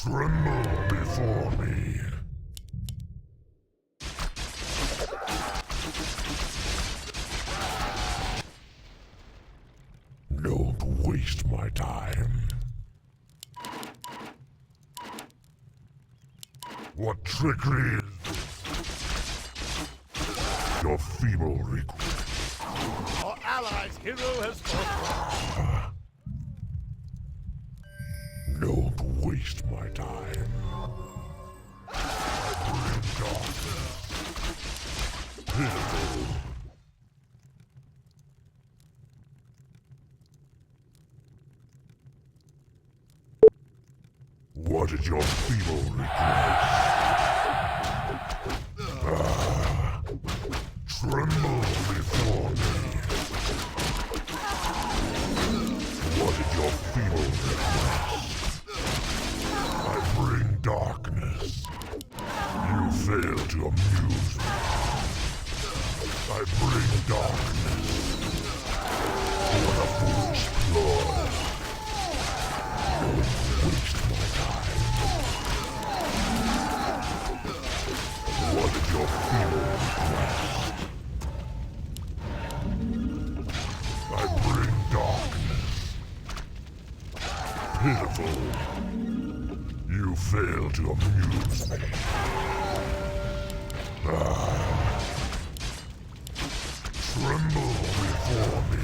Tremble before me. Don't waste my time. What trickery is this? Your feeble request. Our allies' hero has fallen. Don't waste my time. I bring darkness. Pitiful. What is your feeble request? Tremble before me. What is your feeble request? I bring darkness. You fail to amuse me. I bring darkness. What a foolish ploy. Don't waste my time. What is your feeble request? I bring darkness. Pitiful. You fail to amuse me. Tremble before me.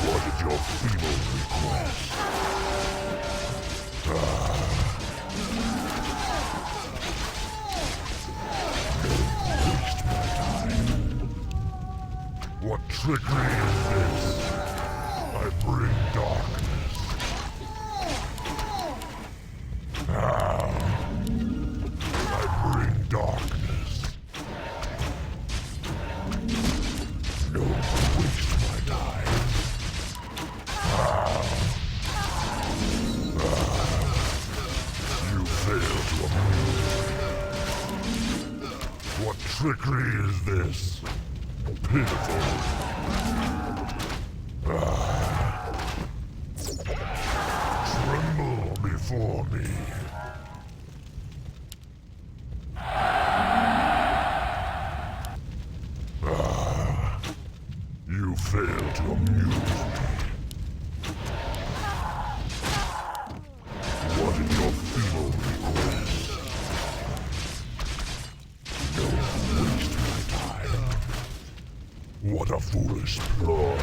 What is your feeble request? Don't waste my time. What trickery is this? I bring darkness. I bring darkness. Don't waste my time. You fail to amuse me. What trickery is this? Pitiful. Tremble before me. You fail to amuse me. What is your feeble request? Don't waste my time. What a foolish ploy.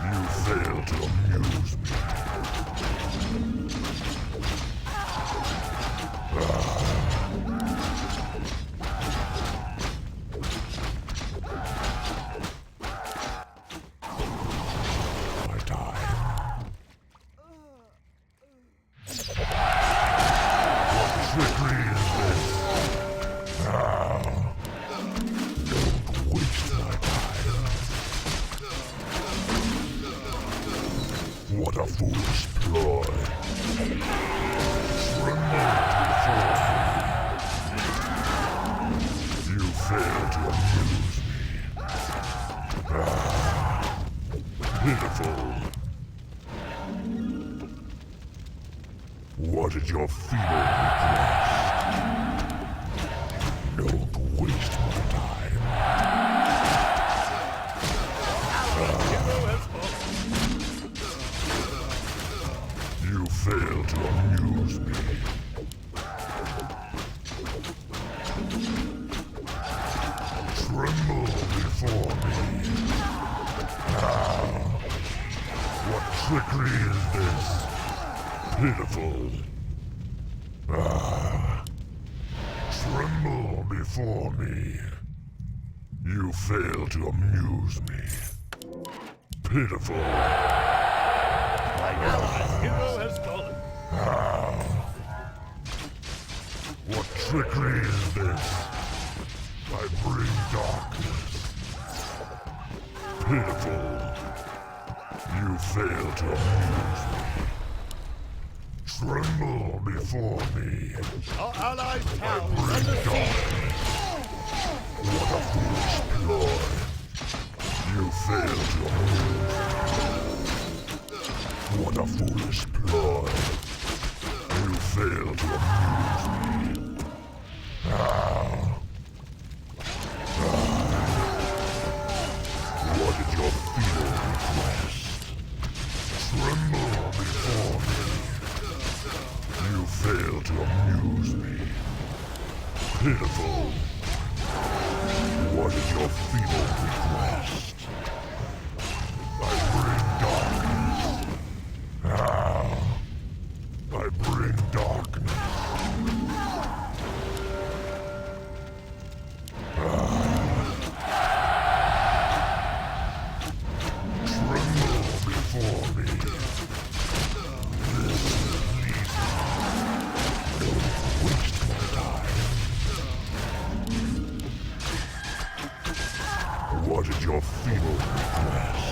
You fail to amuse me. My time. What trickery is this? Don't waste my time. What a foolish ploy. Tremble before me. You fail to amuse me. Pitiful. What is your feeble request? Don't waste my time. You fail to amuse me. Tremble before me. What trickery is this? Pitiful. Tremble before me. You fail to amuse me. Pitiful. My allies' hero has fallen. What trickery is this? I bring darkness. Pitiful. You fail to amuse me. Tremble before me. Our allies' town is Bring under siege. darkness. What a foolish ploy. You fail to amuse me. What a foolish ploy. fail to amuse me. What did your feeble request? Tremble before me. You fail to amuse me. Pitiful. What is your feeble request? I bring darkness. Tremble before me. This is easy. Don't waste my time. What is your feeble request?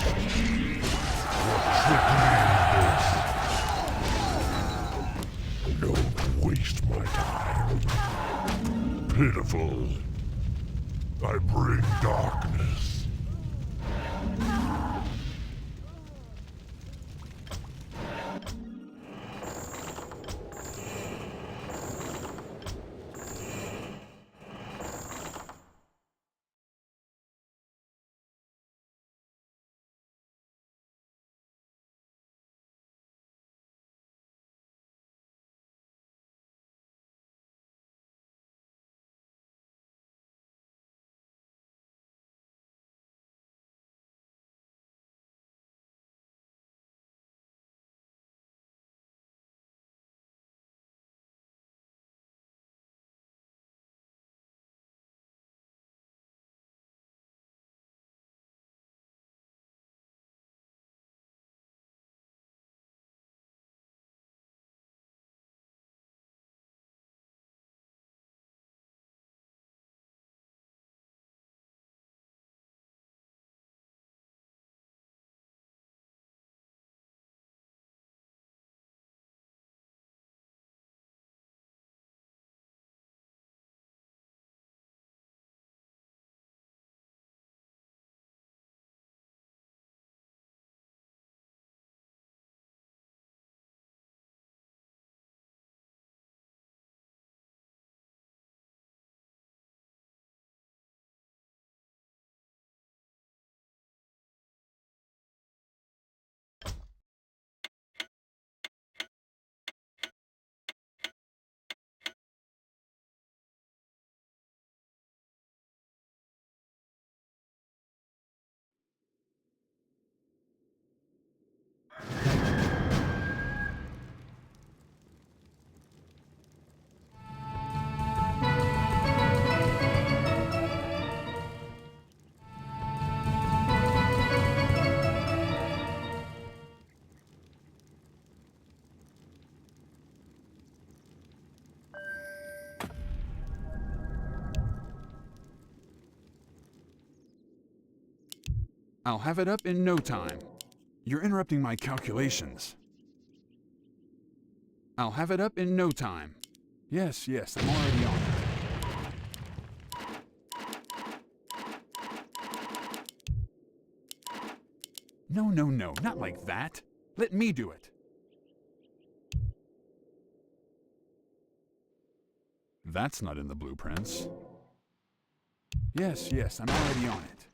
What trickery is this? Don't waste my time. Pitiful. I bring darkness. I'll have it up in no time. You're interrupting my calculations. I'll have it up in no time. Yes, I'm already on it. No, not like that. Let me do it. That's not in the blueprints. Yes, I'm already on it.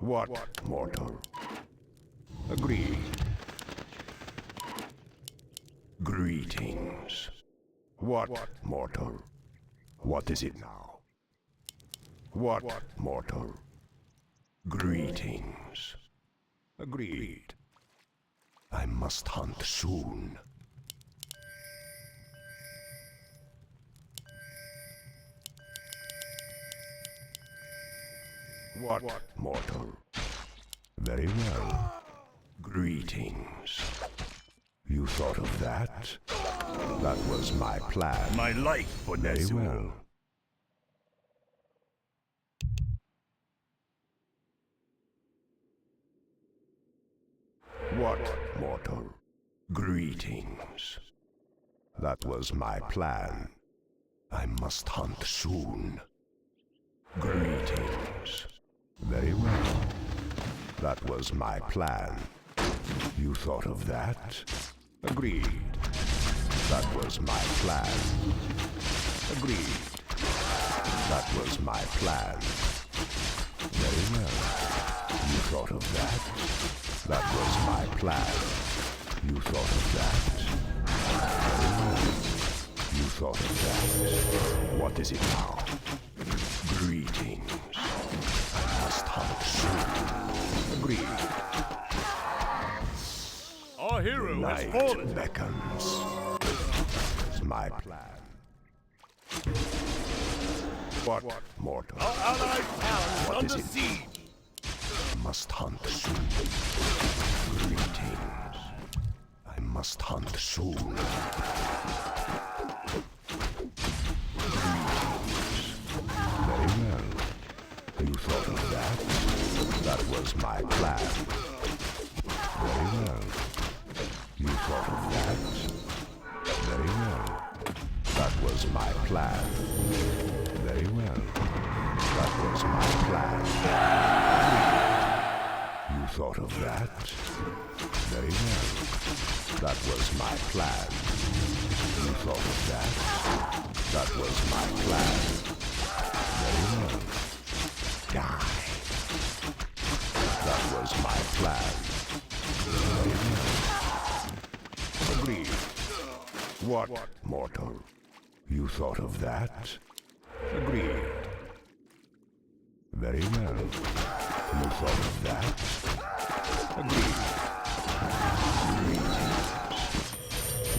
What, mortal? Agreed. Greetings. What, mortal? What is it now? What, mortal? Greetings. Agreed. I must hunt soon. What, mortal? Very well. Greetings. You thought of that? That was my plan. My life for Very Nezu. well. What, mortal? Greetings. That was my plan. I must hunt soon. Greetings. Very well. That was my plan. You thought of that? Agreed. That was my plan. Agreed. That was my plan. Very well. You thought of that? That was my plan. You thought of that? Very well. You thought of that? What is it now? Greetings. I must hunt soon. Agreed. Our hero has Night fallen. beckons. It's my plan. What, mortal? Our allied town is What under is it? siege. Must hunt soon. Greetings. I must hunt soon. Greetings. Very well. You thought of that? That was my plan. Very well. You thought of that? Very well. That was my plan. Very well. That was my plan. You thought of that? Very well. That was my plan. You thought of that? That was my plan. Very well. Die. That was my plan. Very well. Agreed. What, mortal? You thought of that? Agreed. Very well. You thought of that? Agreed. Greetings.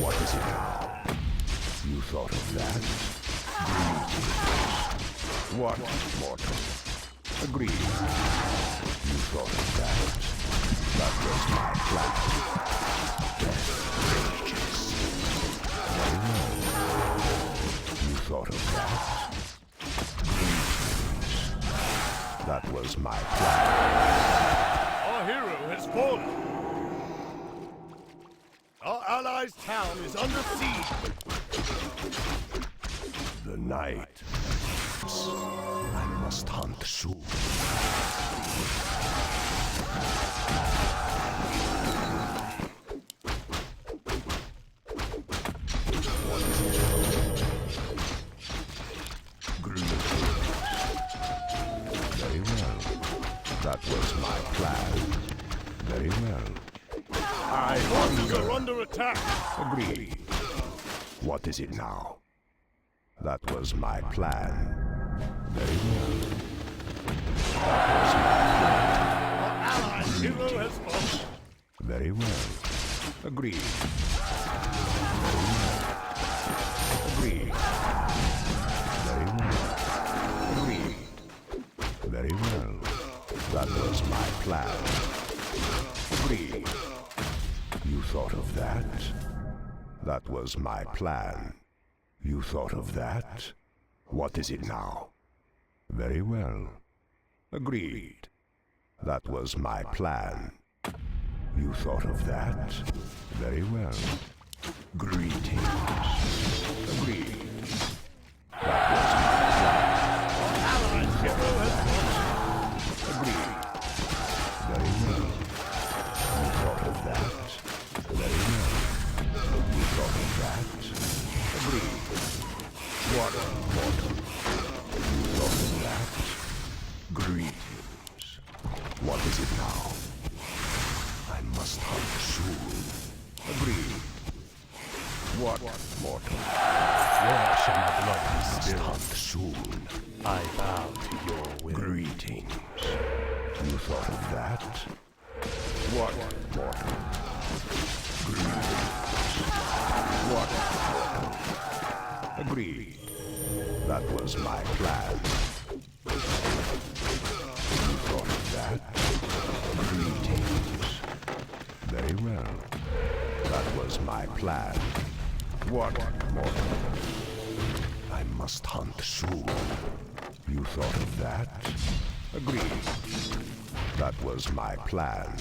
What is it now? You thought of that? Greetings. What, mortal? Agreed. You thought of that? That was my plan. Death rages. Very well. You thought of that? Greetings. That was my plan. Our hero has fallen. Our allies' town is under siege. The night. I must hunt soon. Greetings. Very well. That was my plan. Very well. Our forces are under attack. Agreed. What is it now? That was my plan. Very well. That was my Our allies' hero has fallen. plan. Very well. Agreed. Very well. Agreed. Very well. Agreed. Very well. That was my plan. Agreed. You thought of that? That was my plan. You thought of that? What is it now? Very well. Agreed. That was my plan. You thought of that? Very well. Greetings. Agreed. That was my plan. Our allies' hero has fallen. Agreed. Very well. You thought of that? Very well. You thought of that? Agreed. What, mortal? You thought of that? Greetings. What is it now? I must hunt soon. Agreed. What, mortal? Where shall my blood be Must spilled? hunt soon. I bow to your will. Greetings. You thought of that? What, mortal? Greetings. What, mortal? Agreed. That was my plan. You thought of that? Greetings. Very well. That was my plan. What, mortal? I must hunt soon. You thought of that? Agreed. That was my plan.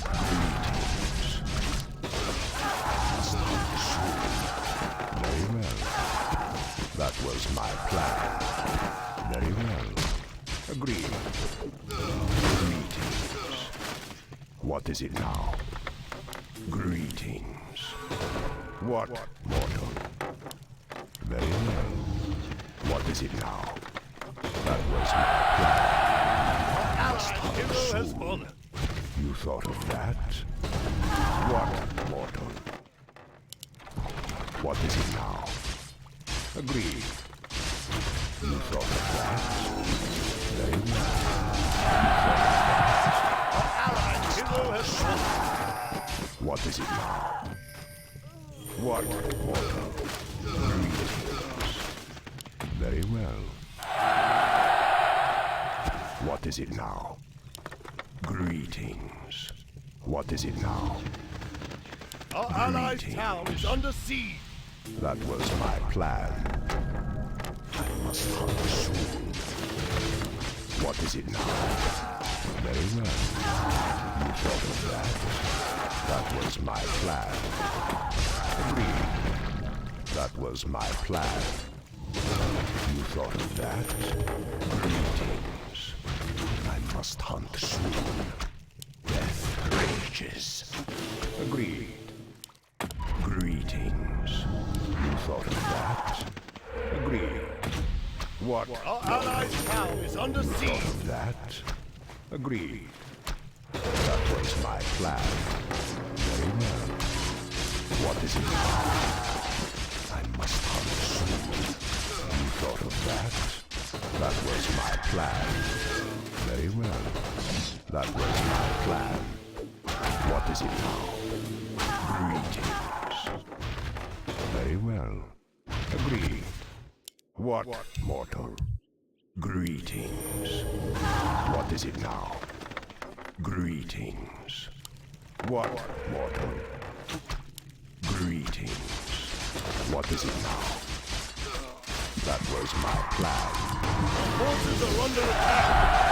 Greetings. Must hunt soon. Very well. That was my plan. Very well. Agreed. Greetings. What is it now? Greetings. What, mortal? Very well. What is it now? That was my plan. Allied hero has fallen. You thought of that? What, mortal? What is it now? Agreed. You thought of that? Very well. Allied hero has fallen. What is it now? What, mortal? Greetings. Very well. What is it now? Greetings. What is it now? Our allied Greetings. town is under siege. That was my plan. I must hunt soon. What is it now? Very well. You thought of that? That was my plan. Agreed. That was my plan. You thought of that? Greetings. I must hunt soon. Death rages. Agreed. Greetings. You thought of that? Agreed. What? Our allied town is under You thought siege. of that? Agreed. That was my plan. Very well. What is it now? I must hunt soon. You thought of that? That was my plan. Very well. That was my plan. What is it now? Greetings. Very well. Agreed. What, mortal? Greetings. What is it now? Greetings. What, mortal? Greetings. What is it now? That was my plan. Forces are under attack.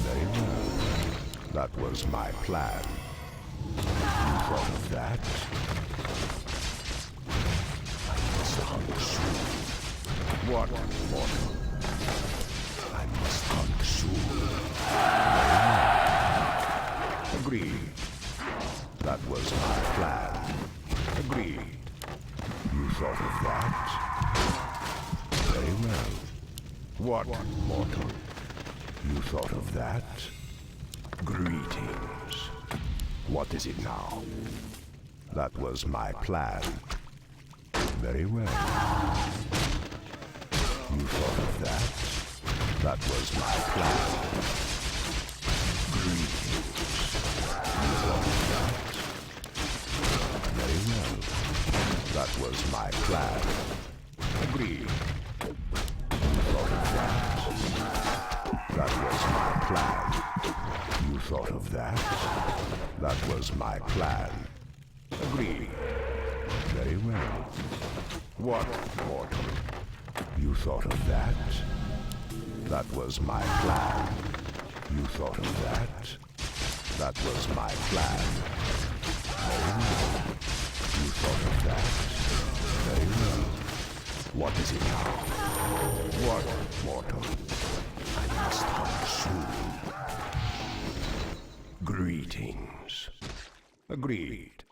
Very well. That was my plan. You thought of that? I must hunt soon. What, mortal? I must hunt soon. Very well. Agreed. That was my plan. Agreed. You thought of that? Very well. What, mortal? You thought of that? Greetings. What is it now? That was my plan. Very well. You thought of that? That was my plan. Greetings. You thought of that? That was my plan. Agreed. You thought of that? That was my plan. You thought of that? That was my plan. Agreed. Very well. What, mortal? You thought of that? That was my plan. You thought of that? That was my plan. Very well. You thought of that? Very well. What is it now? What, mortal? I must hunt soon. Greetings. Agreed.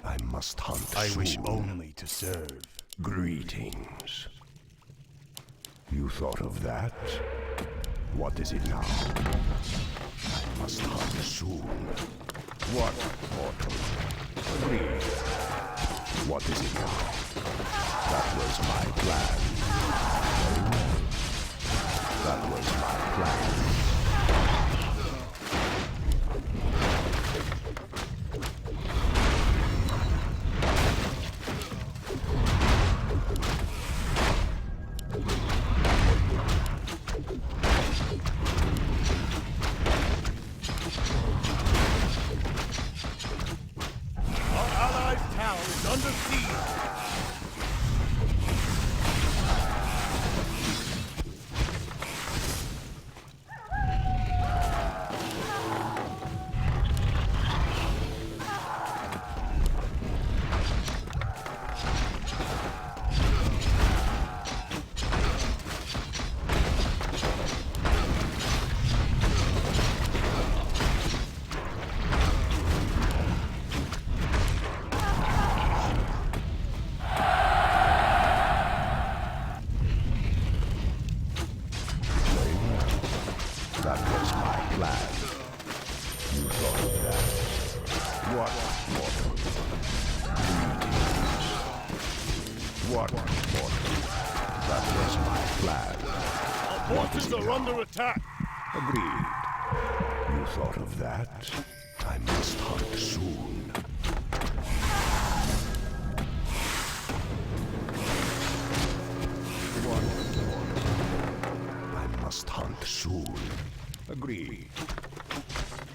I must hunt soon. I wish only to serve. Greetings. You thought of that? What is it now? I must hunt soon. What, mortal? Agreed. What is it now? That was my plan. Very well. That was my plan. Under siege! That was my plan. You thought of that? What, mortal? Greetings. What, mortal? That was my plan. Our forces are under attack! Agreed. You thought of that? I must hunt soon. What, mortal? I must hunt soon. Agreed.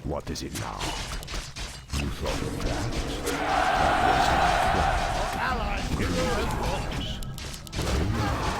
What is it now? You thought of that? That was my plan. Our allied hero has lost! Very well.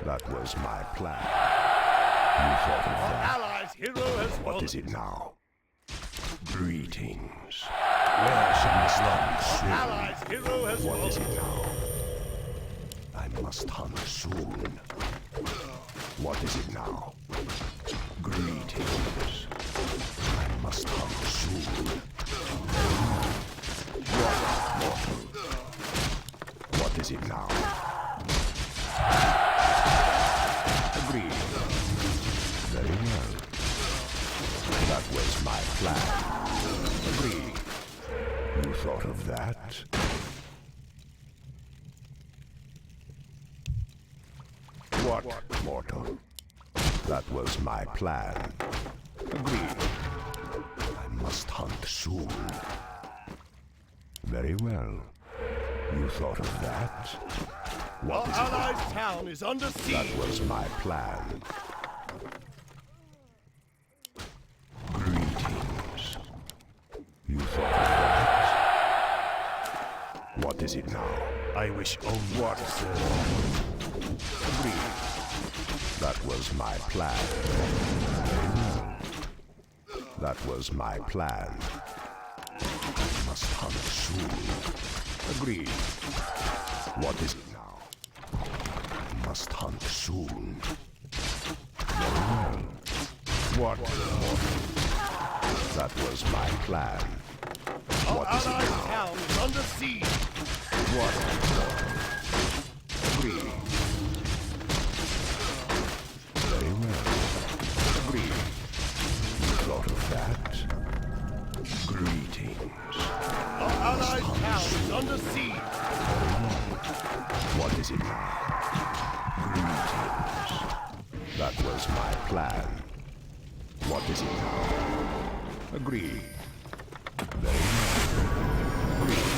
That was my plan. You thought of Our that. allies hero has What fallen! is it now? Greetings. Where shall I start soon? Allies hero has What is fallen! it now? I must hunt soon. What is it now? Greetings. I must hunt soon. What, mortal? What is it now? Agreed. Very well. That was my plan. Agreed. You thought of that? What, mortal? That was my plan. Agreed. I must hunt soon. Very well. You thought of that? Our What is it? allies' town is under That siege. was my plan. Greetings. You thought of that? What is it now? I wish only to serve. Agreed. That was my plan. Very well. That was my plan. I must hunt soon. Agreed. What is it now? I must hunt soon. Very well. What? That was my plan. Our What is it allies' now? town is under siege. What? Agreed. Very well. Agreed. You thought of that? Greetings. Our allies' town is under siege. What is it now? Greetings. That was my plan. What is it now? Agreed. Very well. Agreed.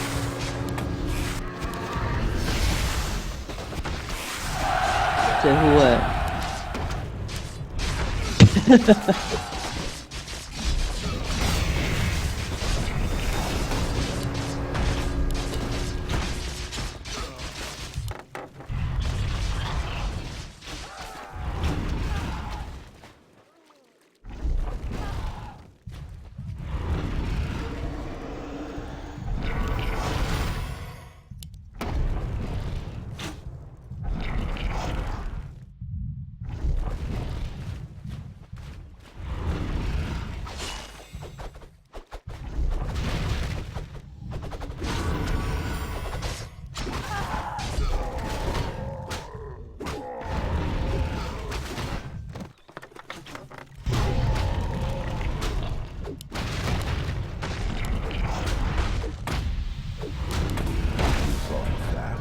这护卫，Thought of that?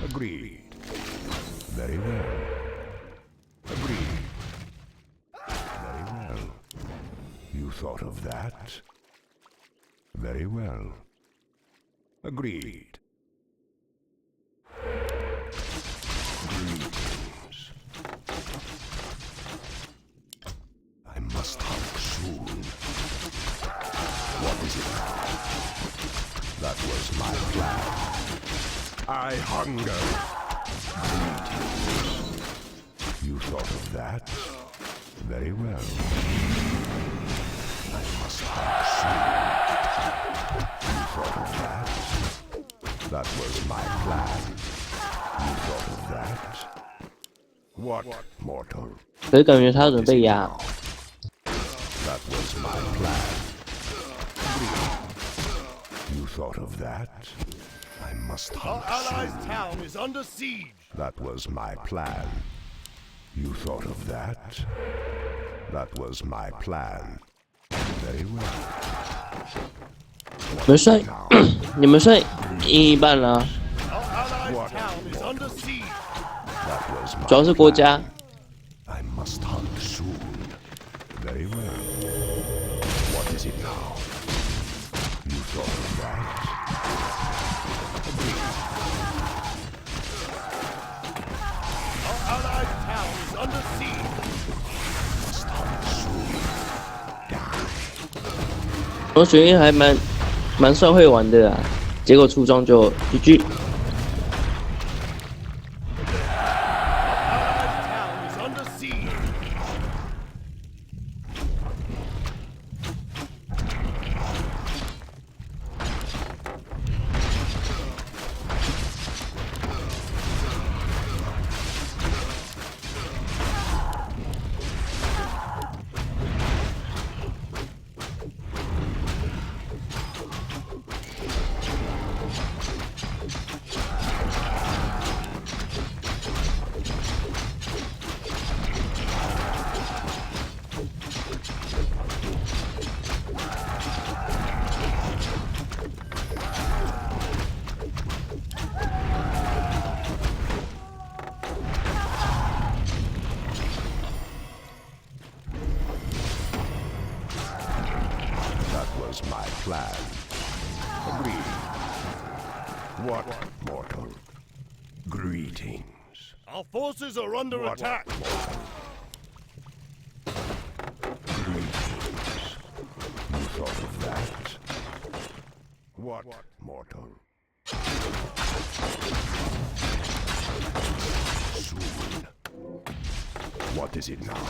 Agreed. Very well. Agreed. Very well. You thought of that? Very well. Agreed. Greetings. I must hunt soon. What is it now? That was my plan. I hunger. Greetings. You thought of that? Very well. I must hunt soon. You thought of that? That was my plan. You thought of that? What, mortal? 可是感觉他有点被压。 That was my plan. Agreed. You thought of that? I must Our hunt allies' soon. town is under siege. That was my plan. You thought of that? That was my plan. Very well. 你们睡，你们睡一半了啊， Our allies' town is under siege. That was my 主要是国家。 I must hunt soon. Very well. What is it now? You thought of that? Agreed. Our allies' town is under siege. Must hunt soon. Die. 我学院还蛮算会玩的啊，结果出装就 GG。 Allies' town is under siege. What, mortal? Greetings. Our forces are under attack. Greetings. You thought of that? What, mortal? Soon. What is it now?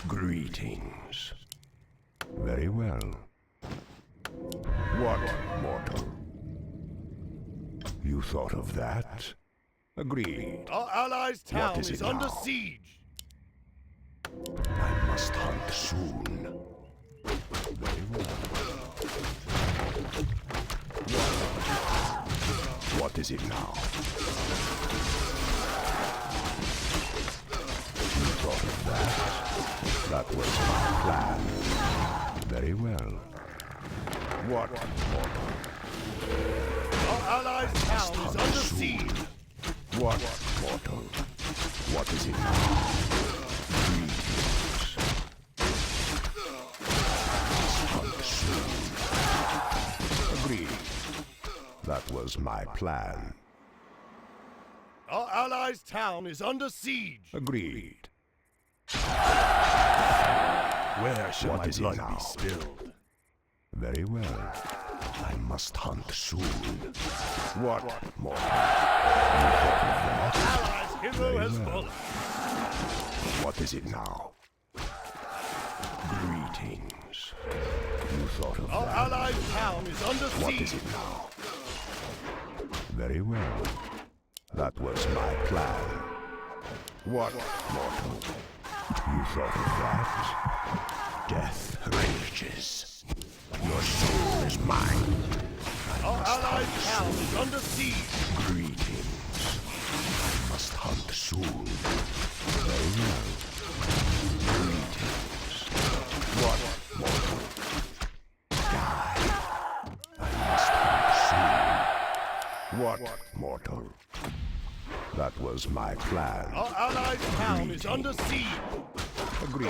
Greetings. Very well. What, mortal? You thought of that? Agreed. Our allies' town is is it under now? siege. I must hunt soon. Very well. What is it now? You thought of that? That was my plan. Very well. What, mortal? Our allies' town is under siege. What, mortal? What is it now? Greetings. Hunt soon. Agreed. That was my plan. Our allies' town is under siege. Agreed. Where shall What my is it blood now? be spilled? Very well. I must hunt soon. What, mortal? Allies' hero has fallen. What is it now? Greetings. You thought of Our that? allies' town is under What is siege. it now? Very well. That was my plan. What, mortal? You thought of that? Death rages. Your soul is mine. Our allies' town is under siege. Greetings. I must hunt soon. Very well. Greetings. What, mortal? Die. I must hunt soon. What, mortal? That was my plan. Our allies' town is under siege. Agreed.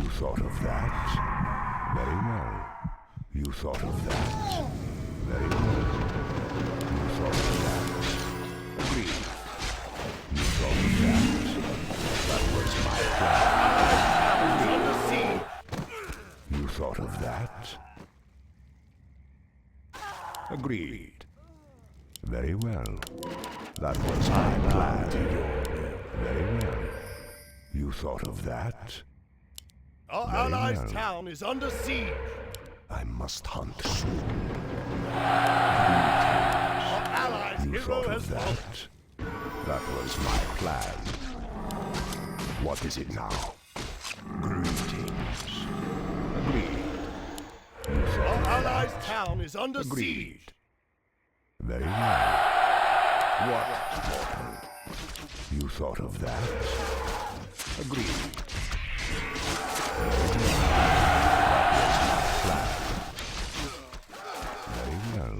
You thought of that? Very well. You thought of that? Very well. You thought of that? Agreed. You thought of that? That was my plan. Under siege. You thought of that? Agreed. Very well. That was my plan. Very well. You thought of that? Our Very allies' well. town is under siege. I must hunt soon. Our allies' You hero thought has of fallen. that? That was my plan. What is it now? Greetings. Agreed. You thought Our of allies' that? town is under Agreed. siege. Very well. What, mortal? You thought of that? Agreed. Very well. That was my plan. Very well.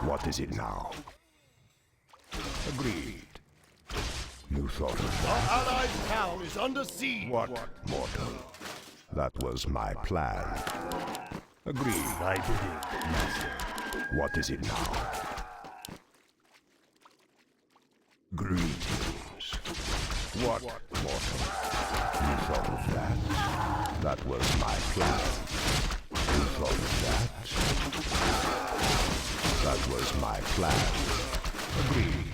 What is it now? Agreed. You thought of Our that? allies' town is under siege. What, mortal? That was my plan. Agreed. Thy bidding, master. What is it now? Greetings. What, mortal? You thought of that? That was my plan. You thought of that? That was my plan. Agreed.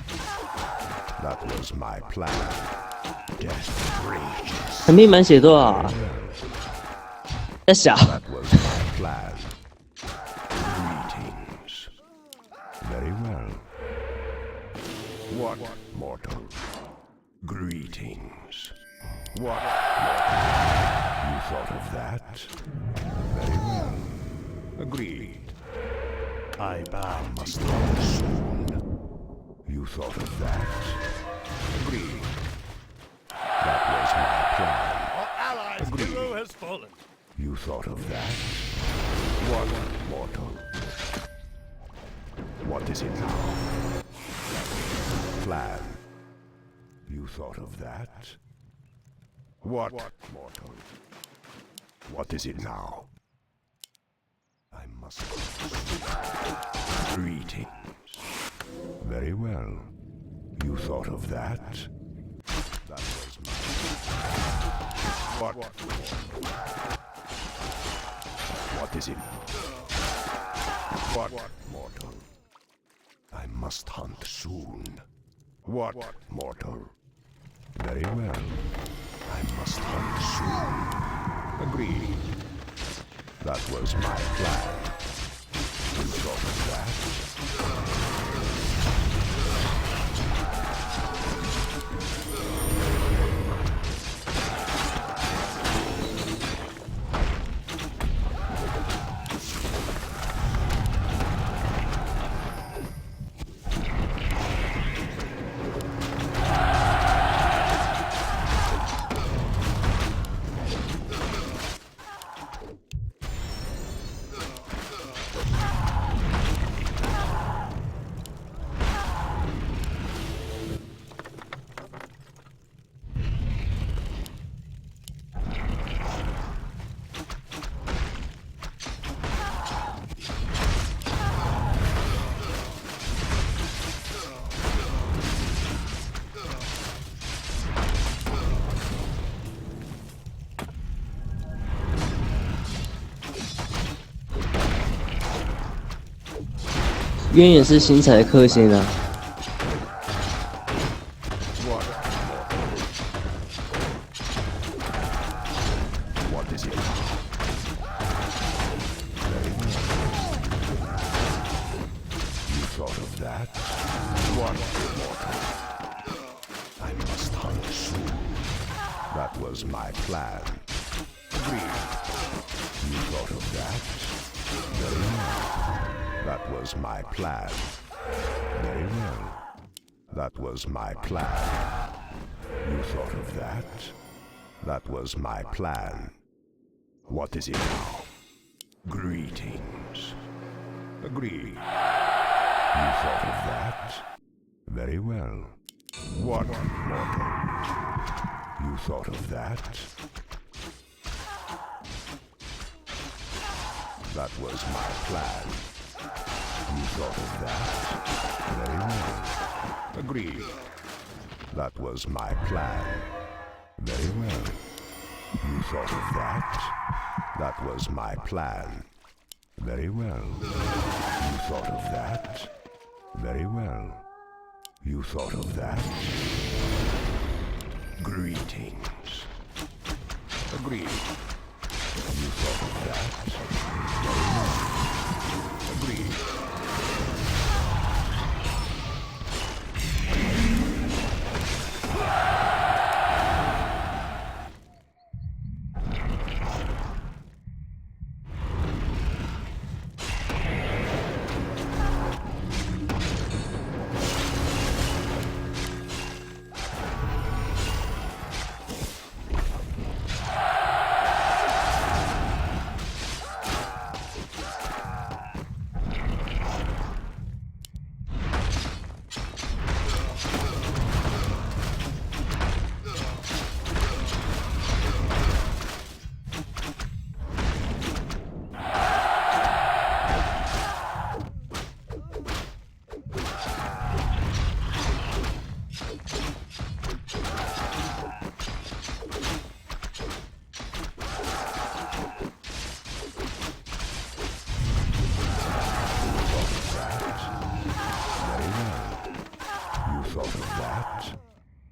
That was my plan. Death rages. 产品满血多少啊？在小。 That was my plan. Greetings. Very well. What, mortal? Greetings. What, mortal? You thought of that? Very well. Agreed. I bow to Must hunt soon. You thought of that? Agreed. That was my plan. Our allies' Agreed. hero has fallen. You thought of that? What, mortal? What is it now? Plan. You thought of that? What, mortal? What is it now? must. Greetings. Very well. You thought of that? That was my... What is it? What, mortal? I must hunt soon. What, mortal? Very well. I must hunt soon. Agreed. That was my plan. You thought of that?渊也是星彩的克星啊。What is it? You thought of that? What, mortal? I must hunt soon. That was my plan. Agreed. You thought of that? Very well. That was my plan. Very well. That was my plan. You thought of that? That was my plan. What is it now? Greetings. Agreed. You thought of that? Very well. What, mortal? You thought of that? That was my plan. You thought of that? Very well. Agreed. That was my plan. Very well. You thought of that? That was my plan. Very well. You thought of that? Very well. You thought of that? Greetings. Agreed. You thought of that? Very well. Agreed.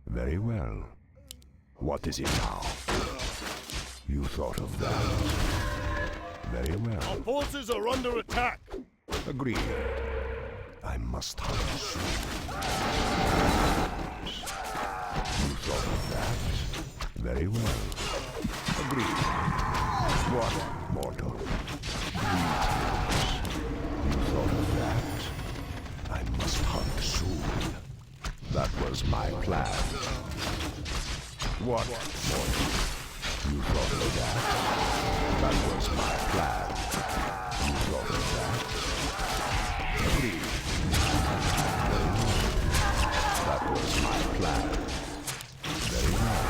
Very well. What is it now? You thought of that? Very well. Our forces are under attack. Agreed. I must hunt soon. You thought of that? Very well. Agreed. What, mortal? Greetings. You thought of that? I must hunt soon. That was my plan. What, mortal? You thought of that? That was my plan. You thought of that? Agreed. Very well. That was my plan. Very well.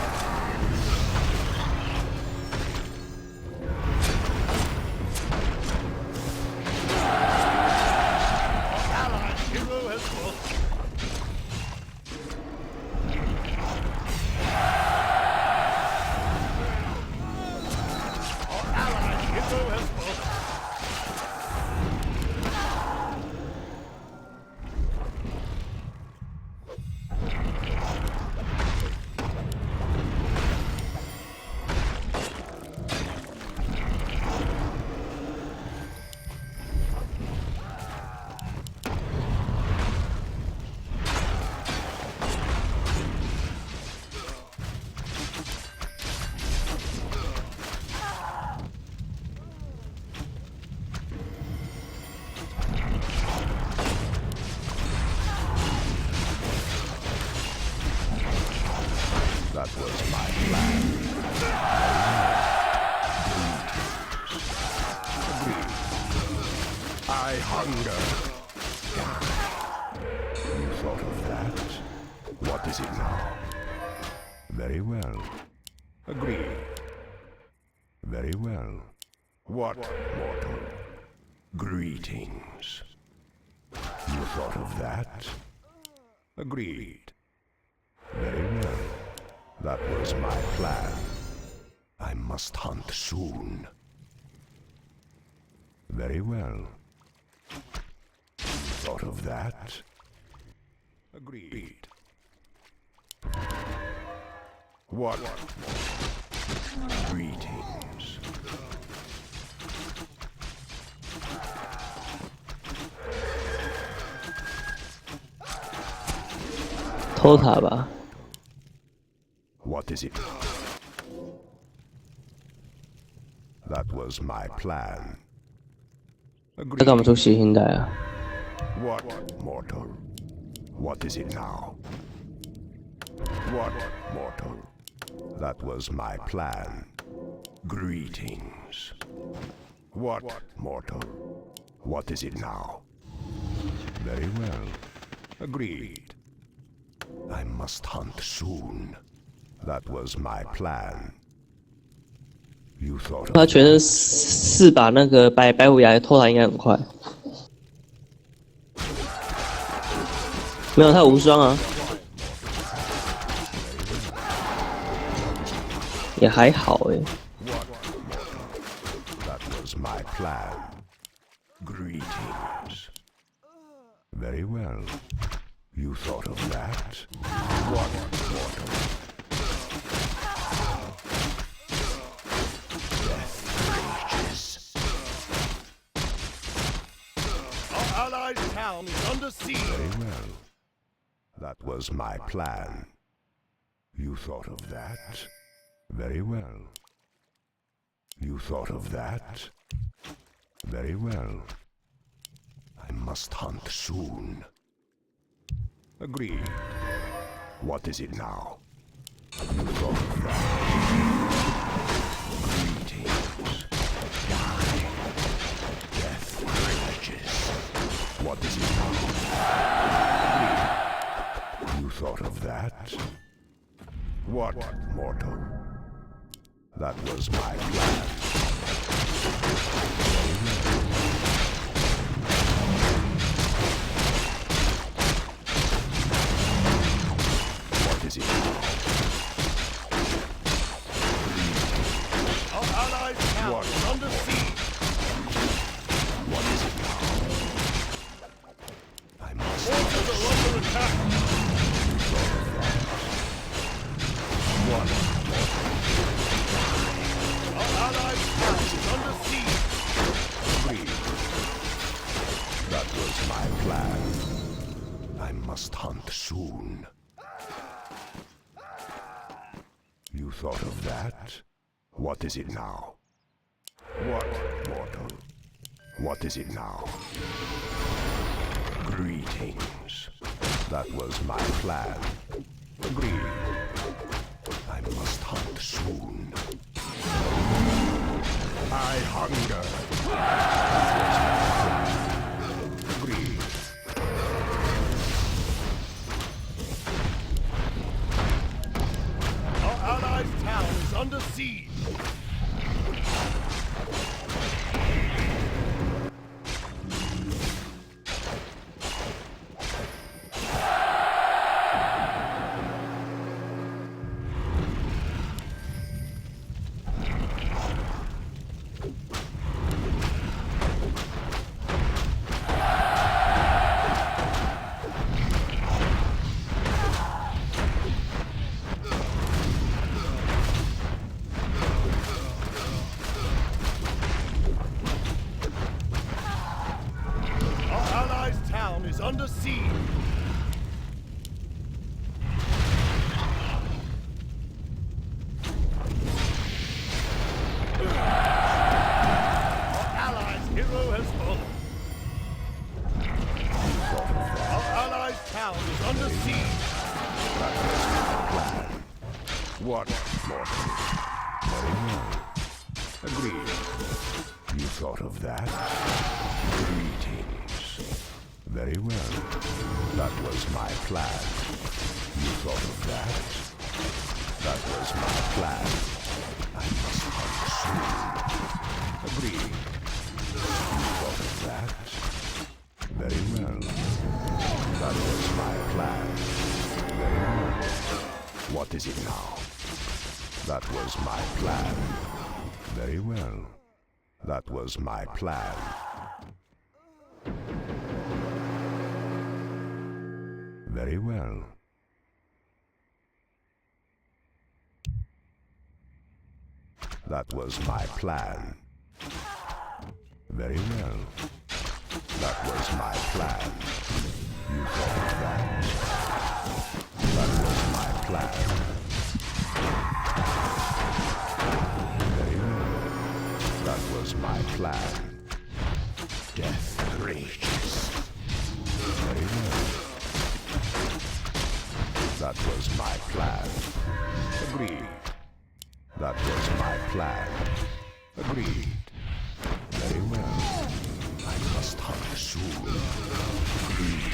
hero has fallen. That was my plan. I hunger. You thought of that? What is it now? Very well. Agreed. Very well. What, mortal? Greetings. You thought of that? Agreed. Very well. That was my plan. I must hunt soon. Very well. Thought of that? Agreed. What? Greetings.偷塔吧， What is it? That was my plan. 他干嘛出血星带啊？ What, mortal? What is it now? What, mortal? That was my plan. Greetings. What, mortal? What is it now? Very well. Agreed. I must hunt soon. That was my plan. You thought 他 of 全身四把那个白虎牙偷塔应该很快。没有，他无双啊，也还好诶。 That was my plan. Greetings. Very well. You thought of that? What, mortal? Death rages. Our allied town is under siege. Very well. That was my plan. You thought of that? Very well. You thought of that? Very well. I must hunt soon. Agreed. What is it now? You thought of that? Greetings. Die. Death rages. What is it now? Agreed. You thought of that? What, mortal? That was my plan. What is it now? Our allied town What? is under siege. What is it now? I must Forces are under attack. What? Our allied town is under siege. Agreed. That was my plan. I must hunt soon. You thought of that? What is it now? What, mortal? What is it now? Greetings. That was my plan. Agreed. I must hunt soon. I hunger. Agreed. Our allied town is under siege. under siege. Our allies' hero has fallen. Our allies' town is under siege. What, mortal? Very well. Agreed. You thought of that? Greetings. Very well. That was my plan. You thought of that? That was my plan. I must hunt soon. Agreed. You thought of that? Very well. That was my plan. Very well. What is it now? That was my plan. Very well. That was my plan. Very well. That was my plan. Very well. That was my plan. You thought of that? That was my plan. Very well. That was my plan. Death rages. Very well. That was my plan. Agreed. That was my plan. Agreed. Very well. I must hunt soon. Agreed.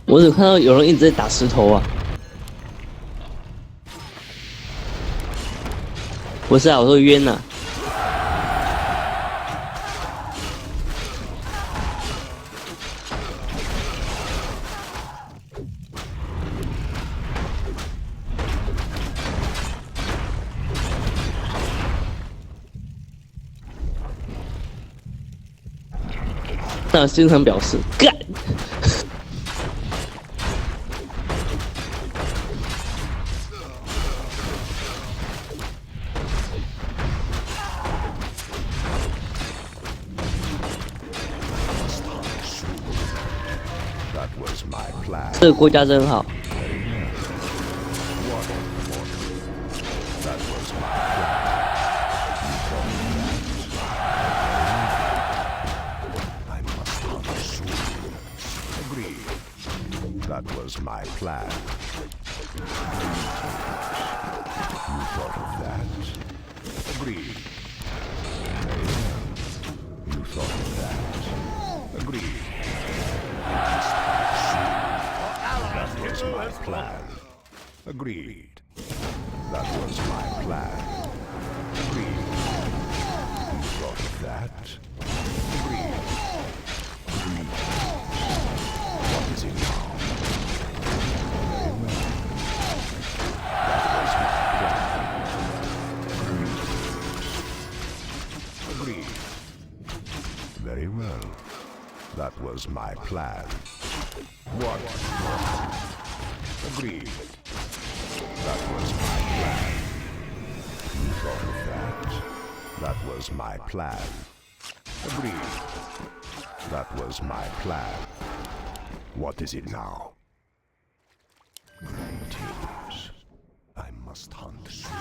我只看到有人一直在打石头啊！不是啊，我说冤呐、那经常表示干。这个国家真好。That was my plan. You thought of that? Agreed. Very well. You thought of that? Agreed. That was my plan. Agreed. That was my plan. Agreed. You thought of that? Agreed. Agreed. What is it now? Very well. That was my plan. Agreed. Agreed. Very well. That was my plan. What? Agreed. That was my plan. You thought of that? That was my plan. Agreed. That was my plan. What is it now? Greetings. I must hunt soon.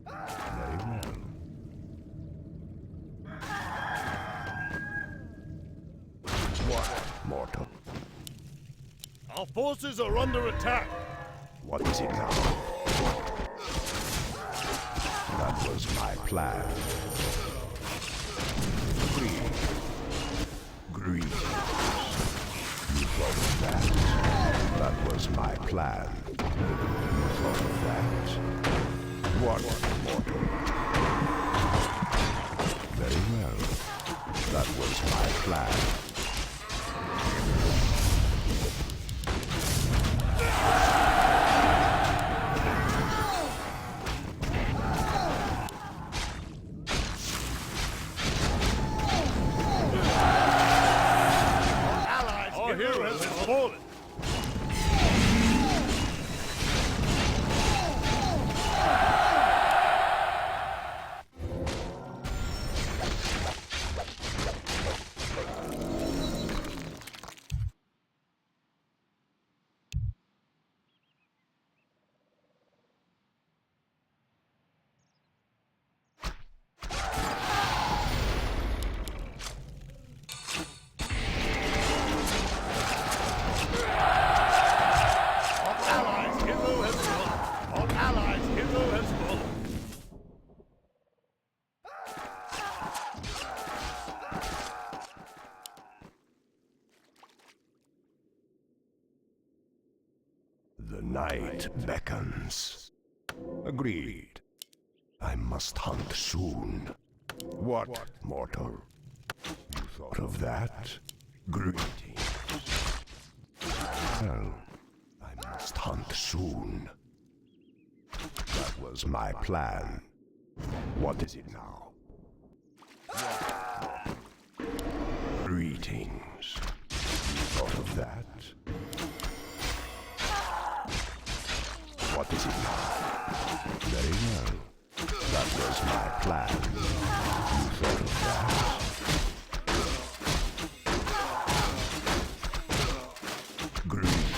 Very well. What, mortal? Our forces are under attack. What is it now? That was my plan. Agreed. Greed. You thought of that? That was my plan. You thought of that? What, mortal? Very well. That was my plan. The night beckons. Agreed. I must hunt soon. What, mortal? You thought of that? Greetings. Well, I must hunt soon. That was my plan. What is it now? Greetings. You thought of that? What is it now? Very well. That was my plan. You thought of that? Greetings.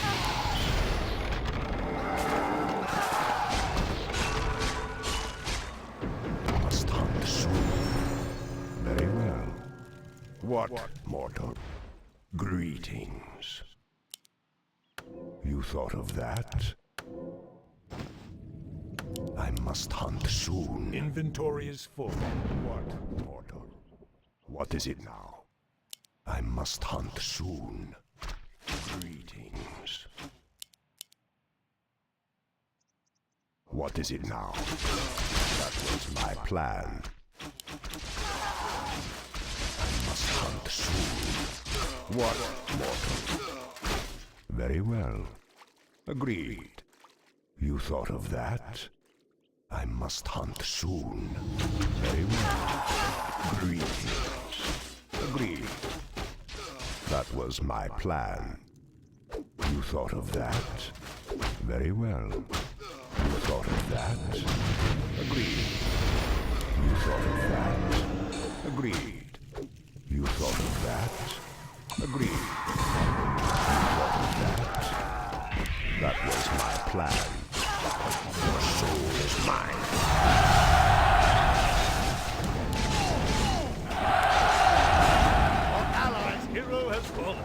Must hunt soon. Very well. What, mortal? Greetings. You thought of that? I must hunt soon. Inventory is full. What, mortal? What is it now? I must hunt soon. Greetings. What is it now? That was my plan. I must hunt soon. What, mortal? Very well. Agreed. You thought of that? I must hunt soon. Very well. Greetings. Agreed. That was my plan. You thought of that? Very well. You thought of that? Agreed. You thought of that? Agreed. You thought of that? Agreed. You thought of that? That was my plan. Your soul is mine. Our allies' hero has fallen.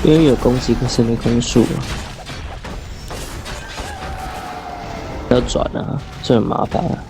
因为有攻击，可是没攻速啊，要转啊，这很麻烦啊。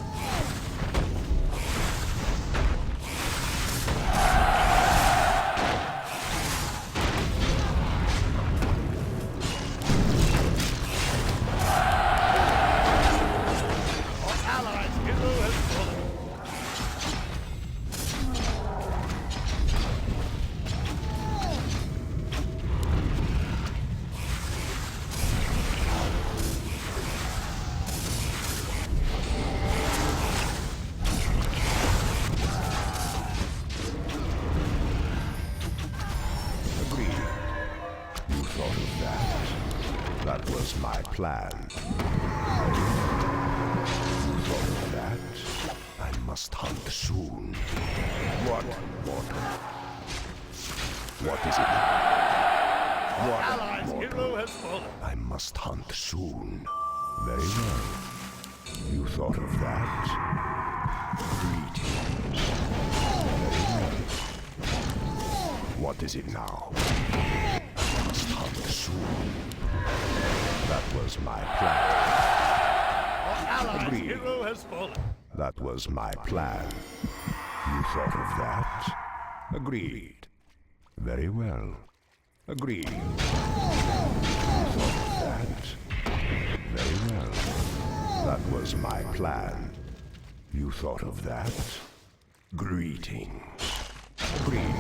That was my plan. You thought of that? I must hunt soon. What, mortal? What is it now? What, Allies' mortal? hero has fallen. I must hunt soon. Very well. You thought of that? Greetings. Very well. What is it now? I must hunt soon. That was my plan. Our allies' Agreed. hero has fallen. That was my plan. You thought of that? Agreed. Very well. Agreed. You thought of that? Very well. That was my plan. You thought of that? Greetings. Agreed.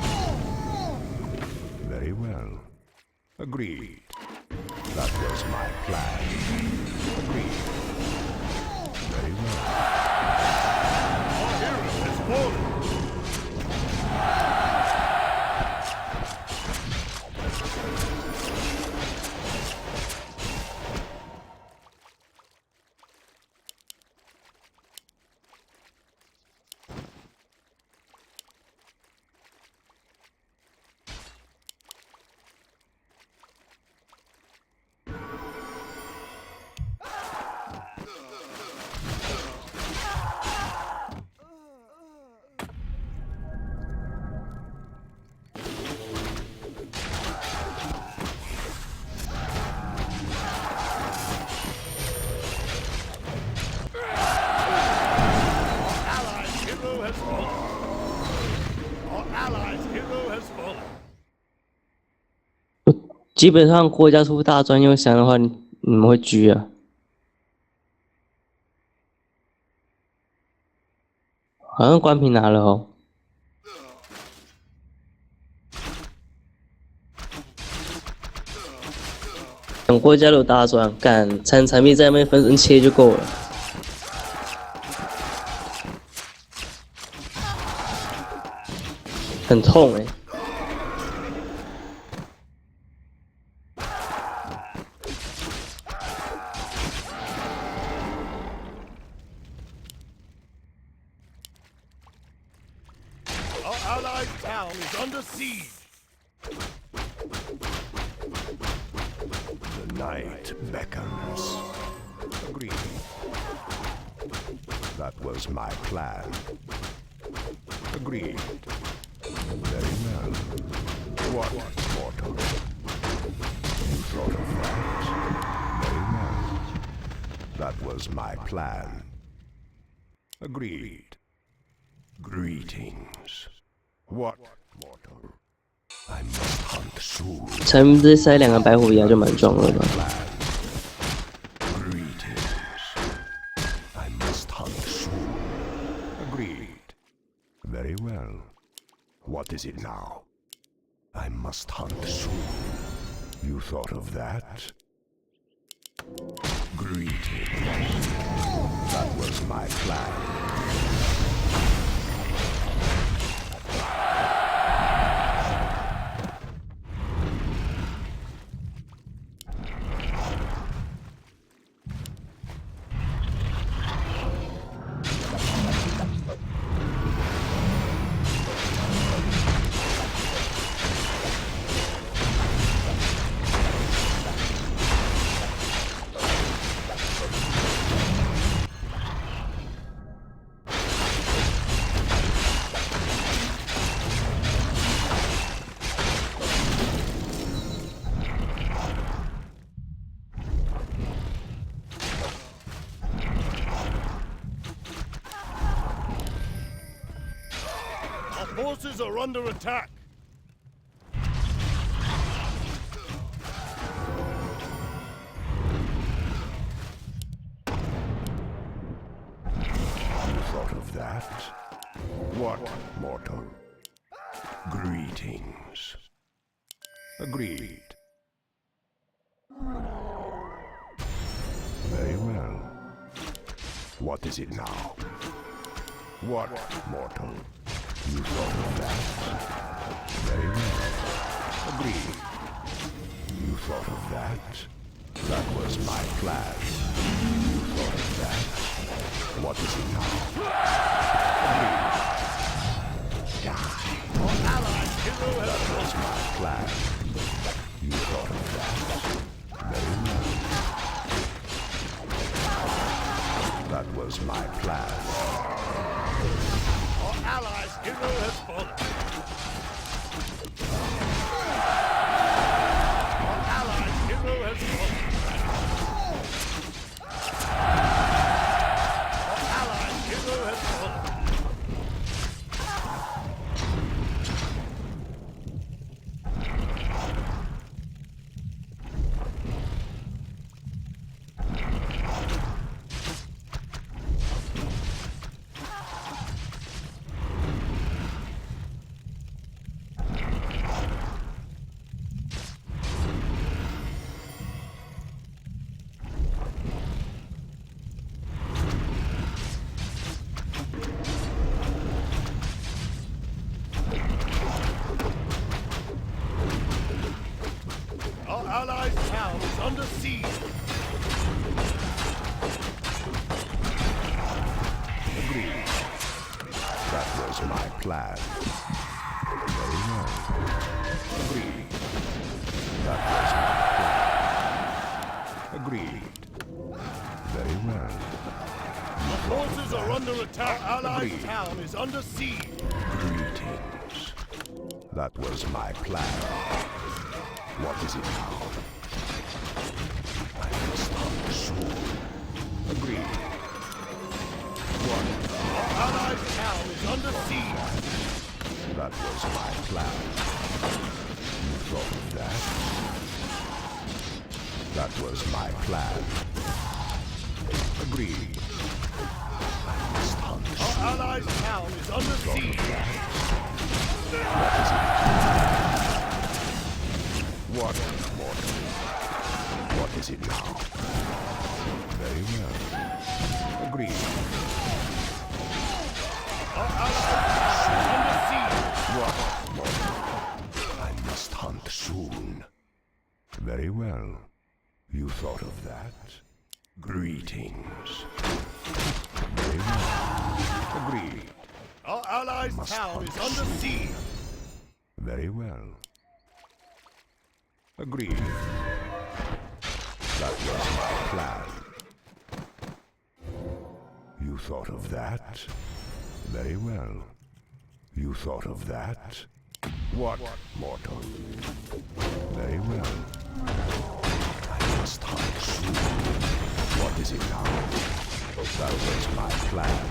Very well. Agreed. That was my plan. Agreed. Very well. Our hero has fallen. has fallen. 基本上国家出大专优翔的话，你们会狙啊？好像关平拿了哦。等国家有大专，干残币在那边分身切就够了。很痛哎、Our allied town is under siege. The night beckons. Agreed. That was my plan. Agreed. Very well. What, mortal? You thought of that? Very well. That was my plan. Agreed. Greetings. What, mortal? I must hunt soon. 残币再塞2个白虎牙就蛮壮了吧？ Greetings. I must hunt soon. Agreed. Very well. What is it now? I must hunt soon. You thought of that? Greetings. That was my plan. Our forces are under attack. You thought of that? What, mortal? Greetings. Agreed. Very well. What is it now? What, mortal? You thought of that? Very well. Agreed. You thought of that? That was my plan. You thought of that? What is it now? Agreed. Die. Our allied hero has That was my plan. You thought of that? Very well. That was my plan. Our allies' hero has fallen. Our allies' hero has fallen. Our allies' hero has fallen. Our allies' town is under siege. Agreed. That was my plan. Very well. Agreed. That was my plan. Agreed. Very well. Our forces are under attack. Our allies' Agreed. town is under siege. Greetings. That was my plan. What is it now? I must hunt soon. Agreed. What? Our allies' town is under siege. That was my plan. You thought of that? That was my plan. Agreed. Our allies' town is under siege. What, mortal? What is it now? Very well. Agreed. Our allies' town is under siege. What, mortal? I must hunt soon. Very well. You thought of that? Greetings. Very well. Agreed. Our allies' town is under siege. Very well. Agreed. That was my plan. You thought of that? Very well. You thought of that? What, mortal? Very well. I must hunt soon. What is it now? That was my plan.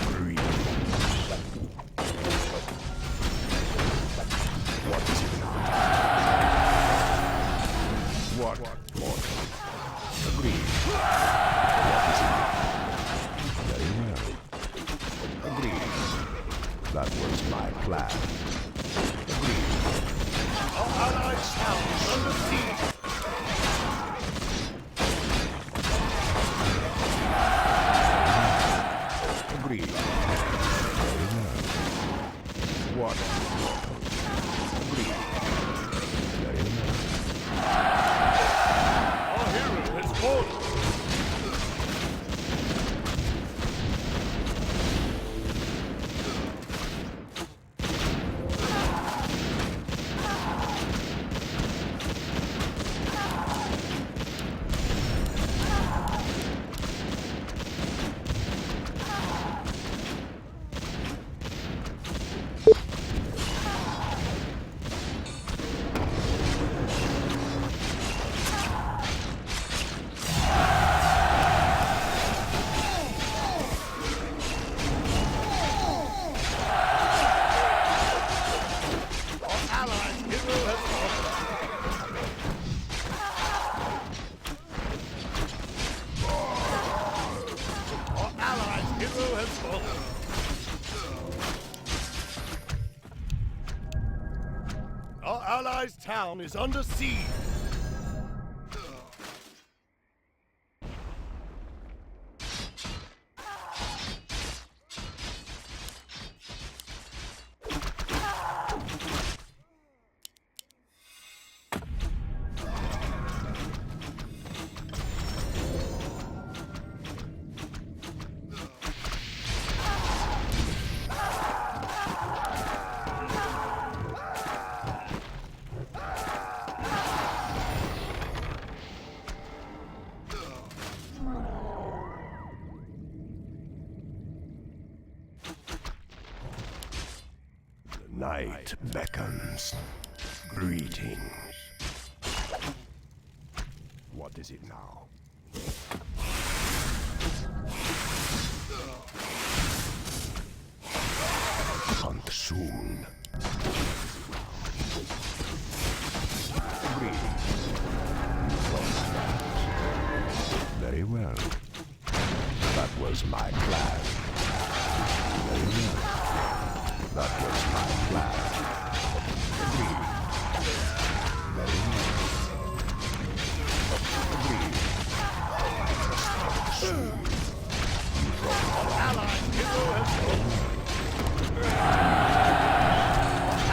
Greetings. What is it now? What, mortal? Agreed. What is it now? Very well. Agreed. That was my plan. Agreed. Our allies' town is under siege. Agreed. Very well. What, mortal? Agreed. Very well. Our hero has fallen. Our allies' town is under siege. Night beckons. Greetings. What is it now? Hunt soon. Agreed. Very well. That was my plan. Very well. That was my plan. Agreed. Very well. Agreed. Soon. You thought Allied hero has fallen.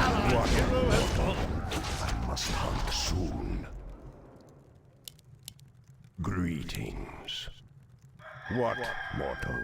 Allied hero has fallen. I must hunt soon. Greetings. What, mortal?